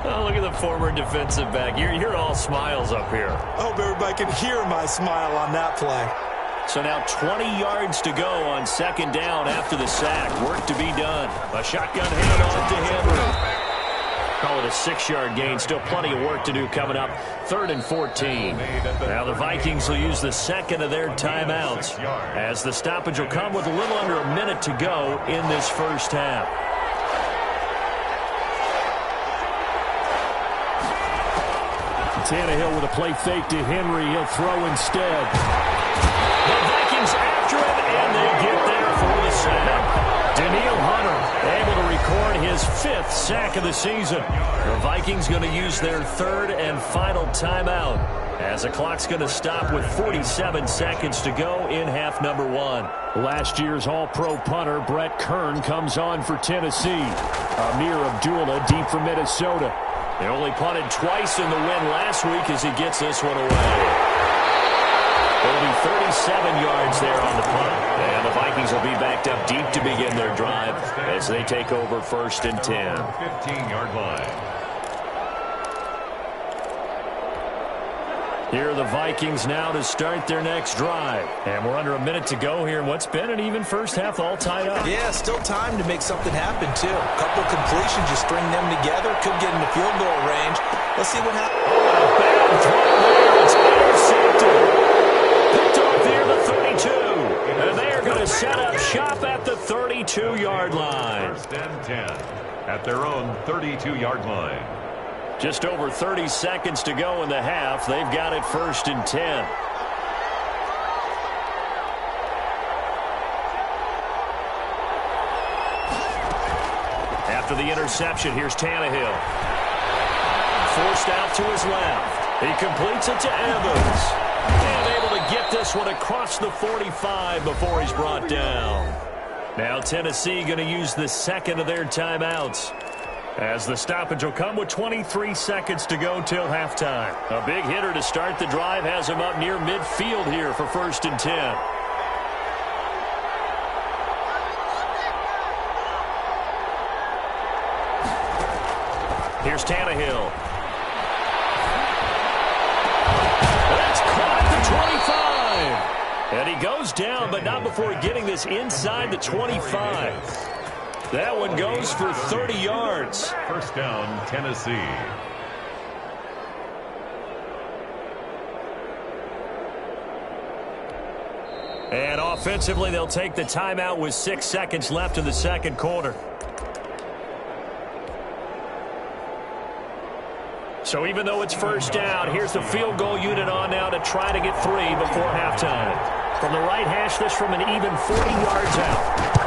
Oh, look at the former defensive back. You're all smiles up here. I hope everybody can hear my smile on that play. So now 20 yards to go on 2nd down after the sack. Work to be done. A shotgun handoff to Henry. Call it a 6-yard gain. Still plenty of work to do coming up. 3rd and 14. Now the Vikings will use the 2nd of their timeouts, as the stoppage will come with a little under a minute to go in this first half. Tannehill with a play fake to Henry. He'll throw instead. The Vikings after him, and they get there for the sack. Daniil Hunter able to record his 5th sack of the season. The Vikings going to use their 3rd and final timeout, as the clock's going to stop with 47 seconds to go in half number 1. Last year's All-Pro punter Brett Kern comes on for Tennessee. Amir Abdullah deep for Minnesota. They only punted twice in the win last week as he gets this one away. It'll be 37 yards there on the punt, and the Vikings will be backed up deep to begin their drive as they take over 1st and 10. 15-yard line. Here are the Vikings now to start their next drive. And we're under a minute to go here in what's been an even first half, all tied up. Yeah, still time to make something happen, too. A couple of completions, you string them together, could get into field goal range. Let's see what happens. Bad throw there. It's intercepted. Picked off near the 32. And they're going to set up shop at the 32-yard line. 1st and 10 at their own 32-yard line. Just over 30 seconds to go in the half. They've got it 1st and 10. After the interception, here's Tannehill. Forced out to his left. He completes it to Evans. And able to get this one across the 45 before he's brought down. Now Tennessee going to use the 2nd of their timeouts, as the stoppage will come with 23 seconds to go till halftime. A big hitter to start the drive has him up near midfield here for 1st and 10. Here's Tannehill. That's caught at the 25. And he goes down, but not before getting this inside the 25. That one goes for 30 yards. 1st down, Tennessee. And offensively, they'll take the timeout with 6 seconds left in the 2nd quarter. So even though it's 1st down, here's the field goal unit on now to try to get 3 before halftime. From the right hash, this from an even 40 yards out.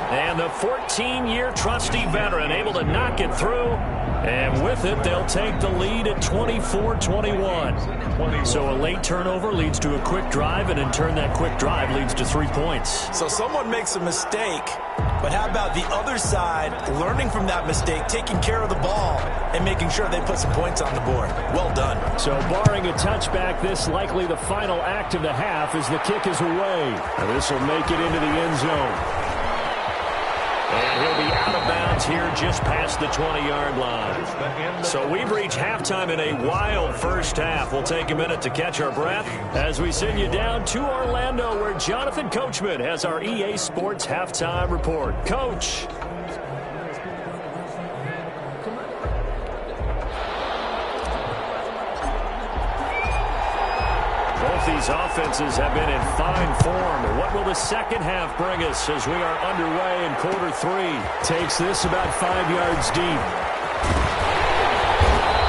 And the 14-year trusty veteran able to knock it through. And with it, they'll take the lead at 24-21. So a late turnover leads to a quick drive, and in turn that quick drive leads to 3 points. So someone makes a mistake, but how about the other side learning from that mistake, taking care of the ball, and making sure they put some points on the board? Well done. So barring a touchback, this likely the final act of the half as the kick is away. And this will make it into the end zone. And he'll be out of bounds here just past the 20-yard line. So we've reached halftime in a wild first half. We'll take a minute to catch our breath as we send you down to Orlando, where Jonathan Coachman has our EA Sports halftime report. Coach. Both these offenses have been in fine form. What will the second half bring us as we are underway in quarter 3? Takes this about 5 yards deep.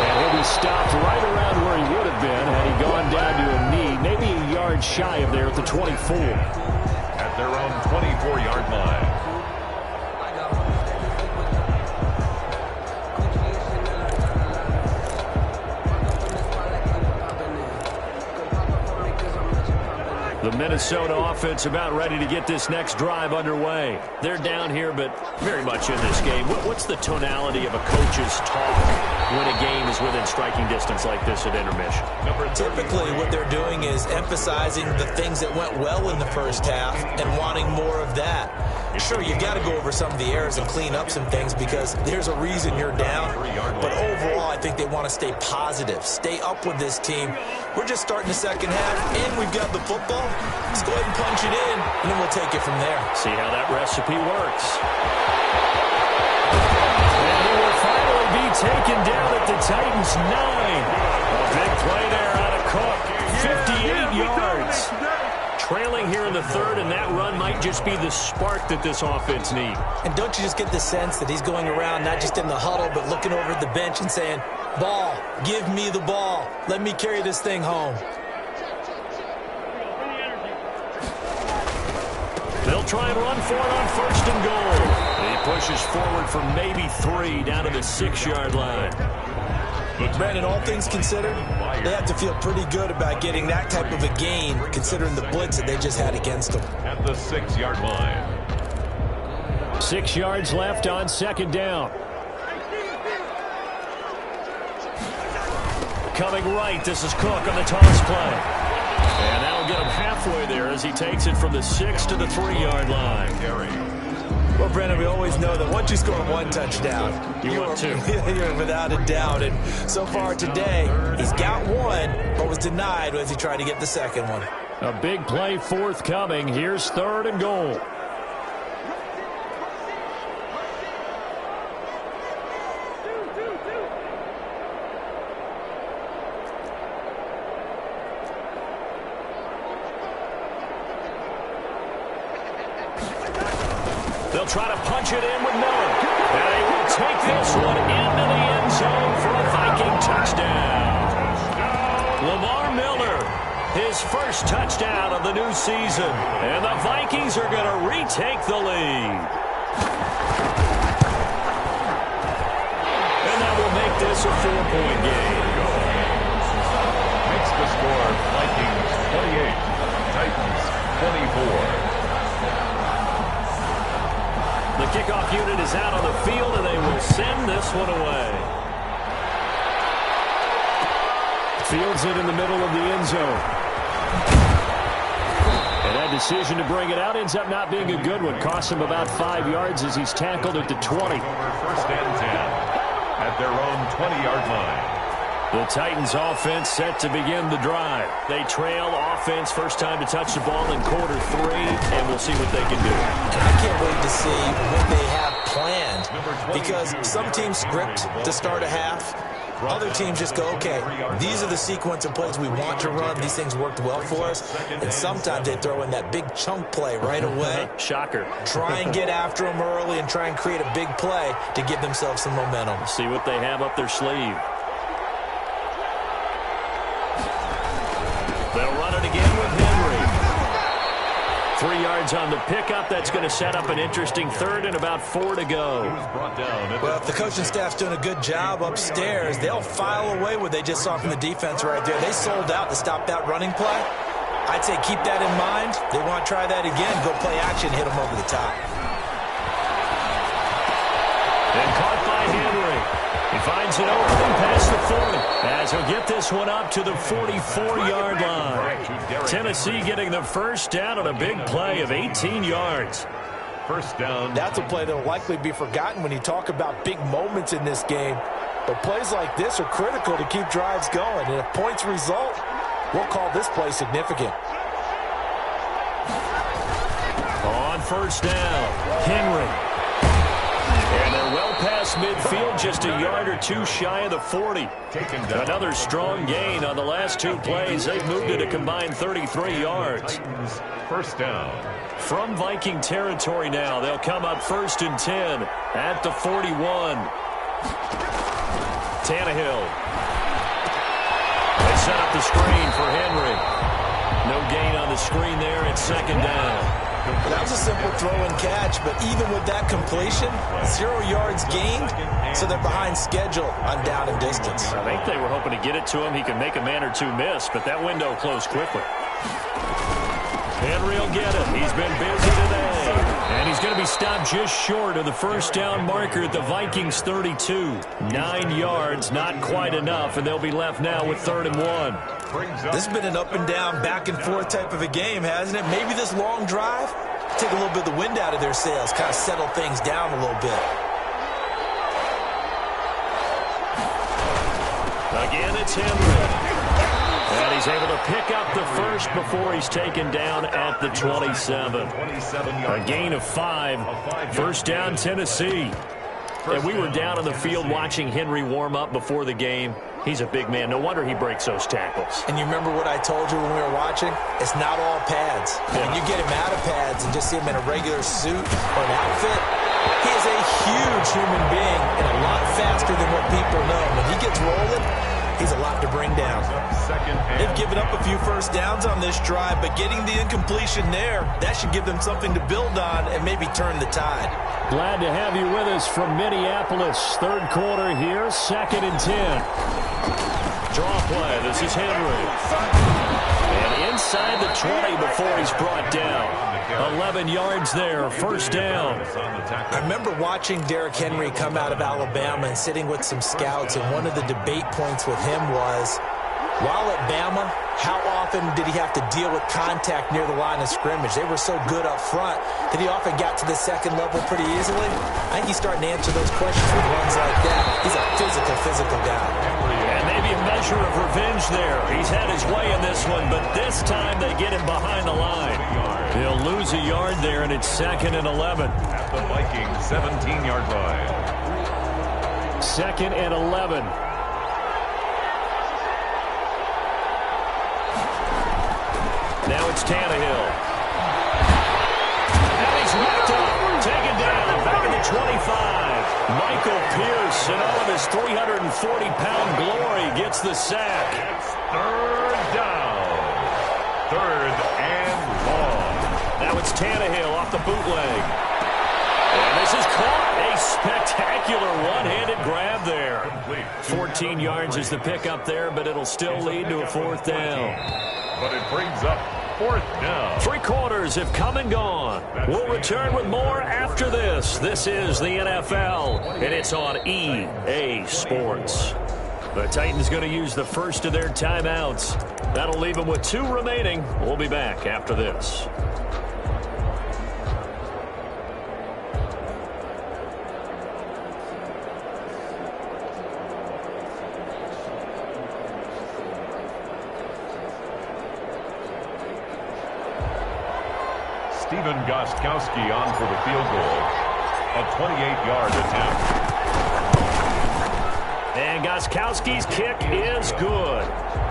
And he'll be stopped right around where he would have been had he gone down to a knee, maybe a yard shy of there at the 24. At their own 24-yard line. Minnesota offense about ready to get this next drive underway. They're down here, but very much in this game. What's the tonality of a coach's talk when a game is within striking distance like this at intermission? Typically, what they're doing is emphasizing the things that went well in the first half and wanting more of that. Sure, you've got to go over some of the errors and clean up some things because there's a reason you're down. But overall, I think they want to stay positive, stay up with this team. We're just starting the second half, and we've got the football. Let's go ahead and punch it in, and then we'll take it from there. See how that recipe works. And he will finally be taken down at the Titans' 9. A big play there out of Cook. 58 yards. Trailing here in the third, and that run might just be the spark that this offense needs. And don't you just get the sense that he's going around not just in the huddle, but looking over at the bench and saying, ball, give me the ball. Let me carry this thing home. They'll try and run for it on first and goal. He pushes forward for maybe 3 down to the 6-yard line. Brandon, all things considered, they have to feel pretty good about getting that type of a gain considering the blitz that they just had against them. At the 6-yard line. 6 yards left on second down. Coming right, this is Cook on the toss play. And that'll get him halfway there as he takes it from the 6 to the 3-yard line. Well, Brandon, we always know that once you score one touchdown, you're without a doubt. And so far today, he's got one, but was denied as he tried to get the second one. A big play forthcoming. Here's third and goal. They'll try to punch it in with Miller. And they will take this one into the end zone for a Viking touchdown. Lamar Miller, his first touchdown of the new season. And the Vikings are going to retake the lead. And that will make this a 4-point game. Makes the score Vikings 28, Titans 24. The kickoff unit is out on the field, and they will send this one away. Fields it in the middle of the end zone. And that decision to bring it out ends up not being a good one. Costs him about 5 yards as he's tackled at the 20. First and 10 at their own 20-yard line. The Titans offense set to begin the drive. They trail offense first time to touch the ball in quarter 3, and we'll see what they can do. And I can't wait to see what they have planned because some teams script to start a half. Other teams just go, okay, these are the sequence of plays we want to run. These things worked well for us. And sometimes they throw in that big chunk play right away. Shocker. Try and get after them early and try and create a big play to give themselves some momentum. See what they have up their sleeve. They'll run it again with Henry. 3 yards on the pickup. That's going to set up an interesting third and about 4 to go. Well, if the coaching staff's doing a good job upstairs, they'll file away what they just saw from the defense right there. They sold out to stop that running play. I'd say keep that in mind. They want to try that again. Go play action, hit them over the top. And caught by Henry. He finds an opening past the 40 as he'll get this one up to the 44-yard line. Tennessee getting the first down on a big play of 18 yards. First down. That's a play that will likely be forgotten when you talk about big moments in this game. But plays like this are critical to keep drives going. And if points result, we'll call this play significant. On first down, Henry. And they're well past midfield, just a yard or two shy of the 40. Another strong gain on the last 2 plays. They've moved it a combined 33 yards. First down. From Viking territory now, they'll come up first and 10 at the 41. Tannehill. They set up the screen for Henry. No gain on the screen there at second down. That was a simple throw and catch, but even with that completion, 0 yards gained, so they're behind schedule on down and distance. I think they were hoping to get it to him. He could make a man or two miss, but that window closed quickly. Henry will get it. He's been busy today. And he's going to be stopped just short of the first down marker at the Vikings 32. 9 yards, not quite enough, and they'll be left now with 3rd and 1. This has been an up and down, back and forth type of a game, hasn't it? Maybe this long drive, take a little bit of the wind out of their sails, kind of settle things down a little bit. Again, it's Henry. And he's able to pick up the first before he's taken down at the 27. A gain of 5. First down, Tennessee. And we were down on the field watching Henry warm up before the game. He's a big man. No wonder he breaks those tackles. And you remember what I told you when we were watching? It's not all pads. When you get him out of pads and just see him in a regular suit or an outfit, he is a huge human being and a lot faster than what people know. When he gets rolling, he's a lot to bring down. They've given up a few first downs on this drive, but getting the incompletion there, that should give them something to build on and maybe turn the tide. Glad to have you with us from Minneapolis. 3rd quarter here, 2nd and 10. Draw play. This is Henry. And inside the 20 before he's brought down. 11 yards there, first down. I remember watching Derrick Henry come out of Alabama and sitting with some scouts, and one of the debate points with him was, while at Bama, how often did he have to deal with contact near the line of scrimmage? They were so good up front that he often got to the second level pretty easily. I think he's starting to answer those questions with runs like that. He's a physical guy. And maybe a measure of revenge there. He's had his way in this one, but this time they get him behind the line. He'll lose a yard there, and it's 2nd and 11. At the Vikings 17-yard line. 2nd and 11. Now it's Tannehill. And he's wrapped up, taken down, back at the 25. Michael Pierce, in all of his 340-pound glory, gets the sack. It's 3rd down. 3rd and long. Now it's Tannehill off the bootleg. And this is caught. A spectacular one-handed grab there. 14 yards is the pickup there, but it'll still lead to a 4th down. But it brings up 4th down. 3 quarters have come and gone. We'll return with more after this. This is the NFL, and it's on EA Sports. The Titans going to use the first of their timeouts. That'll leave them with 2 remaining. We'll be back after this. Stephen Gostkowski on for the field goal. A 28-yard attempt. And Gostkowski's kick is good.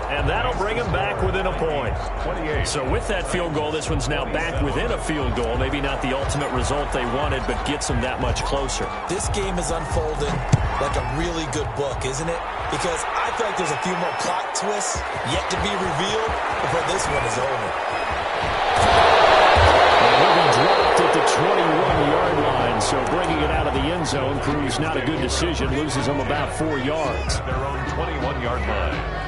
And that'll bring him back within a point. 28. So with that field goal, this one's now back within a field goal. Maybe not the ultimate result they wanted, but gets them that much closer. This game is unfolding like a really good book, isn't it? Because I feel like there's a few more plot twists yet to be revealed before this one is over. He'll be dropped at the 21-yard line, so bringing it out of the end zone proves not a good decision. Loses him about 4 yards. Their own 21-yard line.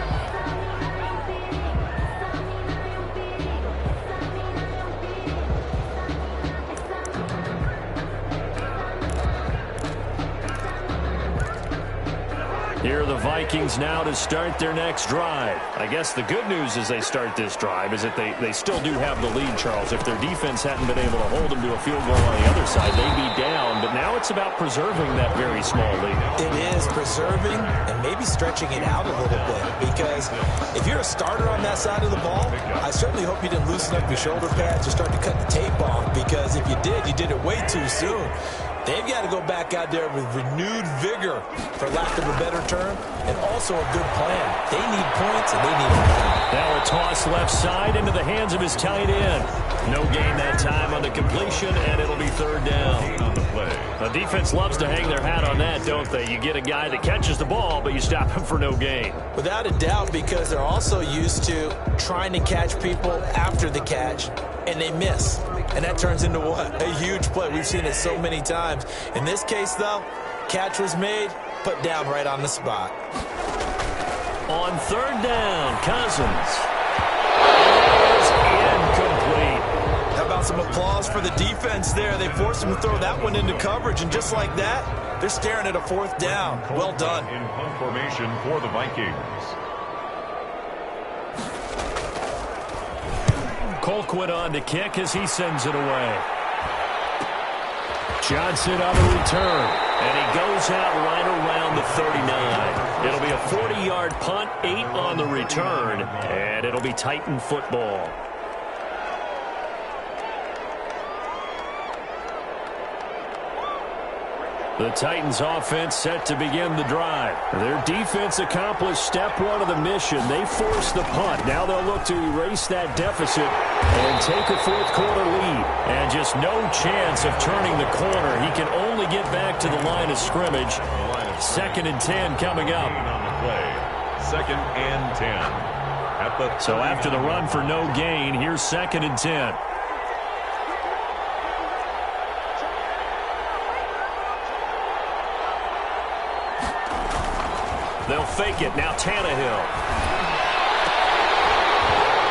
Here are the Vikings now to start their next drive. I guess the good news as they start this drive is that they still do have the lead, Charles. If their defense hadn't been able to hold them to a field goal on the other side, they'd be down. But now it's about preserving that very small lead. It is preserving and maybe stretching it out a little bit. Because if you're a starter on that side of the ball, I certainly hope you didn't loosen up your shoulder pads or start to cut the tape off. Because if you did it way too soon. They've got to go back out there with renewed vigor, for lack of a better term, and also a good plan. They need points, and they need a plan. Now a toss left side into the hands of his tight end. No gain that time on the completion, and it'll be 3rd down. On the play. The defense loves to hang their hat on that, don't they? You get a guy that catches the ball, but you stop him for no gain. Without a doubt, because they're also used to trying to catch people after the catch, and they miss. And that turns into what? A huge play. We've seen it so many times. In this case, though, catch was made, put down right on the spot. On 3rd down, Cousins is incomplete. about some applause for the defense there. They forced him to throw that one into coverage, and just like that, they're staring at a fourth down. Well done. In punt formation for the Vikings. Colquitt on to kick as he sends it away. Johnson on the return, and he goes out right around the 39. It'll be a 40-yard punt, 8 on the return, and it'll be Titan football. The Titans offense set to begin the drive. Their defense accomplished step 1 of the mission. They forced the punt. Now they'll look to erase that deficit and take a fourth-quarter lead. And just no chance of turning the corner. He can only get back to the line of scrimmage. 2nd and 10 coming up. On the play. 2nd and 10. So after the run for no gain, here's 2nd and 10. They'll fake it. Now Tannehill.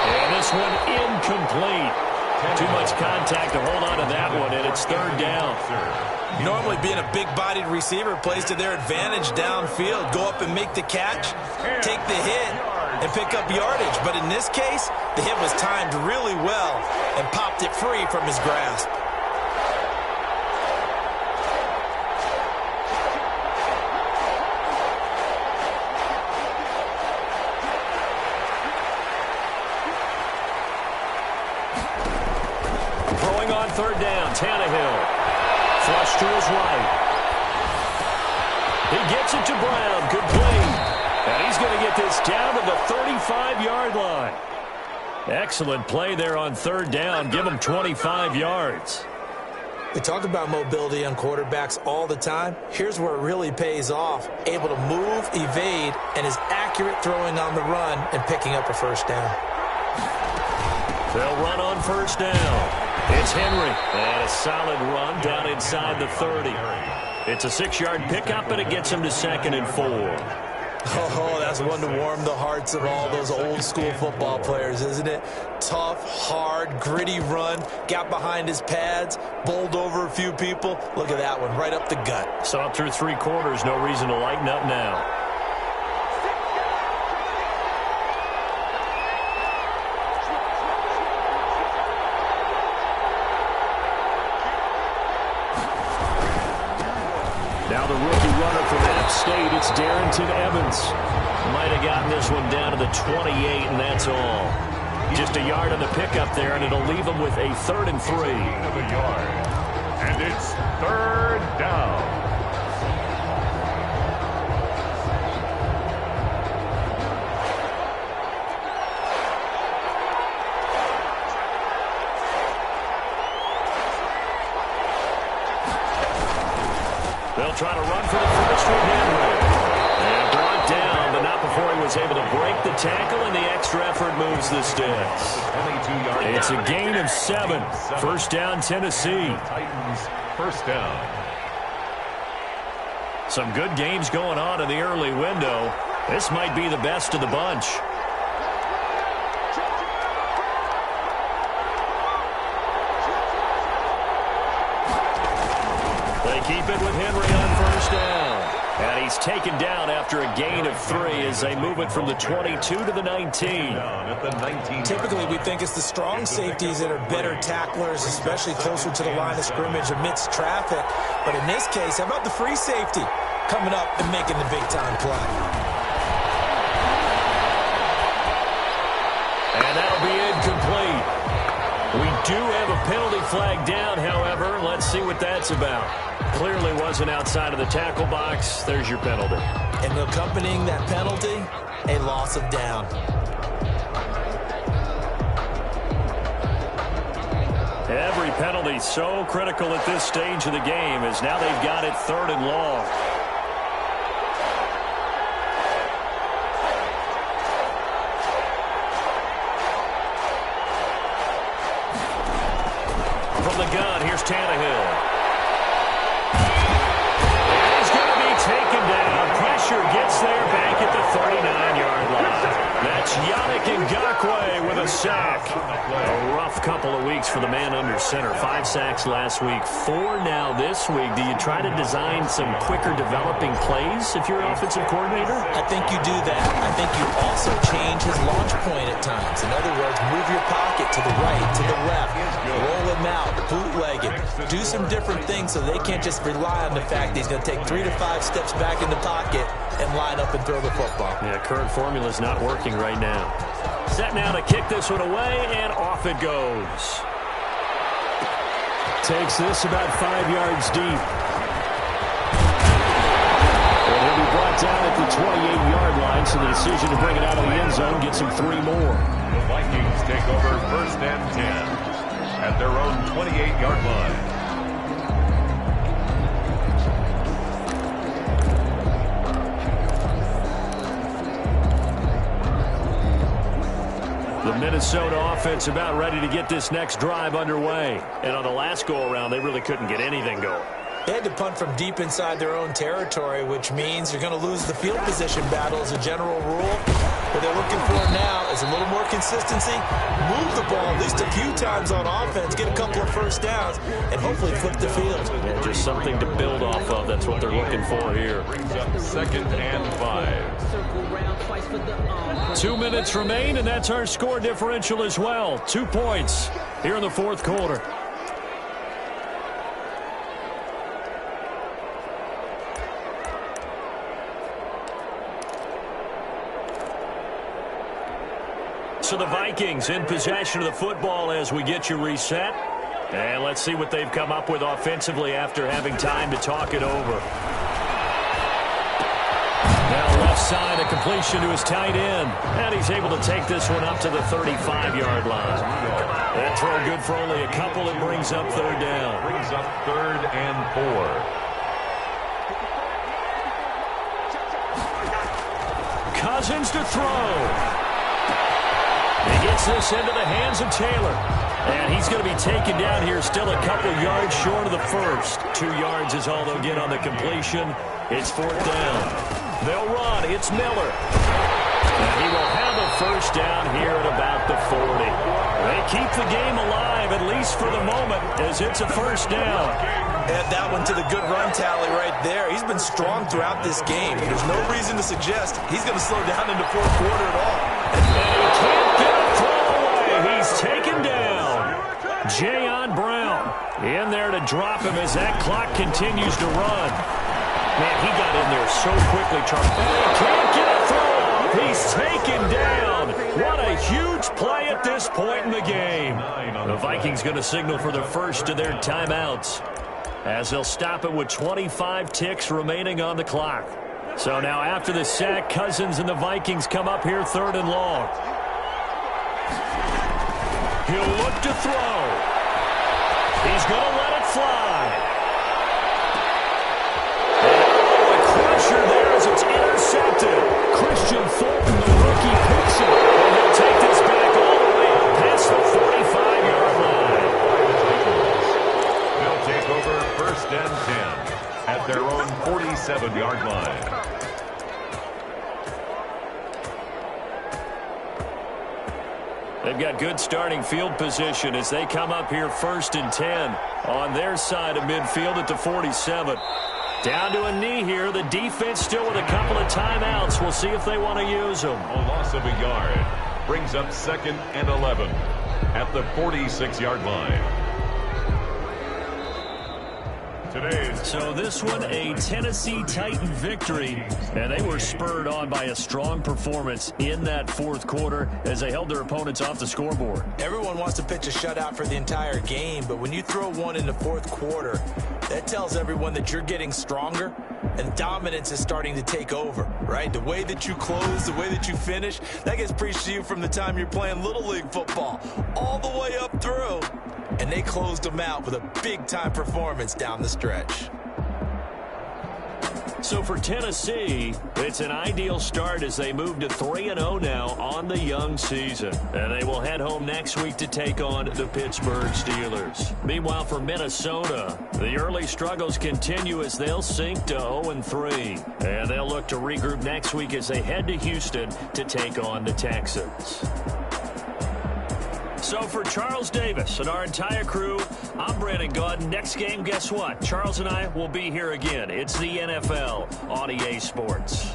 And this one incomplete. Too much contact to hold on to that one, and it's 3rd down. Normally being a big-bodied receiver plays to their advantage downfield. Go up and make the catch, take the hit, and pick up yardage. But in this case, the hit was timed really well and popped it free from his grasp. On 3rd down, Tannehill. Flush to his right. He gets it to Brown. Good play. And he's going to get this down to the 35-yard line. Excellent play there on 3rd down. Give him 25 yards. We talk about mobility on quarterbacks all the time. Here's where it really pays off. Able to move, evade, and is accurate throwing on the run and picking up a 1st down. They'll run on 1st down. It's Henry, and a solid run down inside the 30. It's a 6-yard pickup, and it gets him to 2nd and 4. Oh, that's one to warm the hearts of all those old-school football players, isn't it? Tough, hard, gritty run, got behind his pads, bowled over a few people. Look at that one, right up the gut. So up through 3 quarters, no reason to lighten up now. Now the rookie runner from App State, it's Darrington Evans. Might have gotten this one down to the 28, and that's all. Just a yard on the pickup there, and it'll leave him with a 3rd and 3. And it's 3rd down. They'll try to run for the first with Henry. And brought down, but not before he was able to break the tackle, and the extra effort moves the sticks. It's a gain of 7. 1st down, Tennessee. Titans, 1st down. Some good games going on in the early window. This might be the best of the bunch. They keep it with Henry on 1st down. And he's taken down after a gain of 3 as they move it from the 22 to the 19. Typically, we think it's the strong safeties that are better tacklers, especially closer to the line of scrimmage amidst traffic. But in this case, how about the free safety coming up and making the big-time play? And that'll be incomplete. We do have a penalty flag down, however. Let's see what that's about. Clearly wasn't outside of the tackle box. There's your penalty. And accompanying that penalty, a loss of down. Every penalty so critical at this stage of the game as now they've got it 3rd and long. From the gun, here's Tannehill. Taken down. Pressure gets there back at the 39-yard line. That's Yannick Ngakwe with a sack. A rough couple of weeks for the man under center. 5 sacks last week, 4 now this week. Do you try to design some quicker developing plays if you're an offensive coordinator? I think you do that. I think you also change his launch point at times. In other words, move your pocket to the right, to the left, roll him out, bootleg it. Do some different things so they can't just rely on the fact that he's going to take 3 to 5 steps back in the pocket and line up and throw the football. Yeah, current formula is not working right now. Set now to kick this one away, and off it goes. Takes this about 5 yards deep. And he'll be brought down at the 28-yard line, so the decision to bring it out of the end zone gets him 3 more. The Vikings take over 1st and 10 at their own 28-yard line. The Minnesota offense about ready to get this next drive underway. And on the last go-around, they really couldn't get anything going. They had to punt from deep inside their own territory, which means you're going to lose the field position battle as a general rule. What they're looking for now is a little more consistency, move the ball at least a few times on offense, get a couple of first downs, and hopefully flip the field. Yeah, just something to build off of. That's what they're looking for here. Brings up 2nd and 5. 2 minutes remain, and that's our score differential as well. 2 points here in the 4th quarter. So the Vikings in possession of the football as we get you reset. And let's see what they've come up with offensively after having time to talk it over. Now left side, a completion to his tight end. And he's able to take this one up to the 35-yard line. That throw good for only a couple. It brings up 3rd down. Brings up 3rd and 4. Cousins to throw. He gets this into the hands of Taylor. And he's going to be taken down here, still a couple yards short of the first. 2 yards is all they'll get on the completion. It's 4th down. They'll run. It's Miller. And he will have a first down here at about the 40. They keep the game alive, at least for the moment, as it's a first down. Add that one to the good run tally right there. He's been strong throughout this game. There's no reason to suggest he's going to slow down in the 4th quarter at all. And he can't get a throw away. He's taken down. Jayon Brown in there to drop him as that clock continues to run. Man, he got in there so quickly, Charles. And he can't get a throw off. He's taken down. What a huge play at this point in the game. The Vikings going to signal for the first of their timeouts as they'll stop it with 25 ticks remaining on the clock. So now after the sack, Cousins and the Vikings come up here 3rd and long. He'll look to throw. He's going to let it fly. And a crusher there as it's intercepted. Christian Fulton, the rookie, picks it. And he'll take this back all the way up past the 45-yard line. They'll take over 1st and 10 at their own 47-yard line. They've got good starting field position as they come up here 1st and 10 on their side of midfield at the 47. Down to a knee here. The defense still with a couple of timeouts. We'll see if they want to use them. A loss of a yard brings up 2nd and 11 at the 46-yard line. So this one, a Tennessee Titan victory, and they were spurred on by a strong performance in that 4th quarter as they held their opponents off the scoreboard. Everyone wants to pitch a shutout for the entire game, but when you throw one in the 4th quarter, that tells everyone that you're getting stronger and dominance is starting to take over, right? The way that you close, the way that you finish, that gets preached to you from the time you're playing Little League football all the way up through. And they closed them out with a big-time performance down the stretch. So for Tennessee, it's an ideal start as they move to 3-0 now on the young season. And they will head home next week to take on the Pittsburgh Steelers. Meanwhile, for Minnesota, the early struggles continue as they'll sink to 0-3. And they'll look to regroup next week as they head to Houston to take on the Texans. So for Charles Davis and our entire crew, I'm Brandon Gaudin. Next game, guess what? Charles and I will be here again. It's the NFL on EA Sports.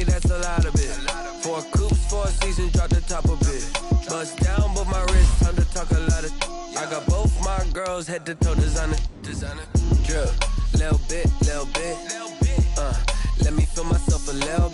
That's a lot of it. 4 coops, 4 seasons, drop the top a bit. Bust down, but my wrist, time to talk a lot of. I got both my girls head to toe designer. Drip, little bit. Let me feel myself a little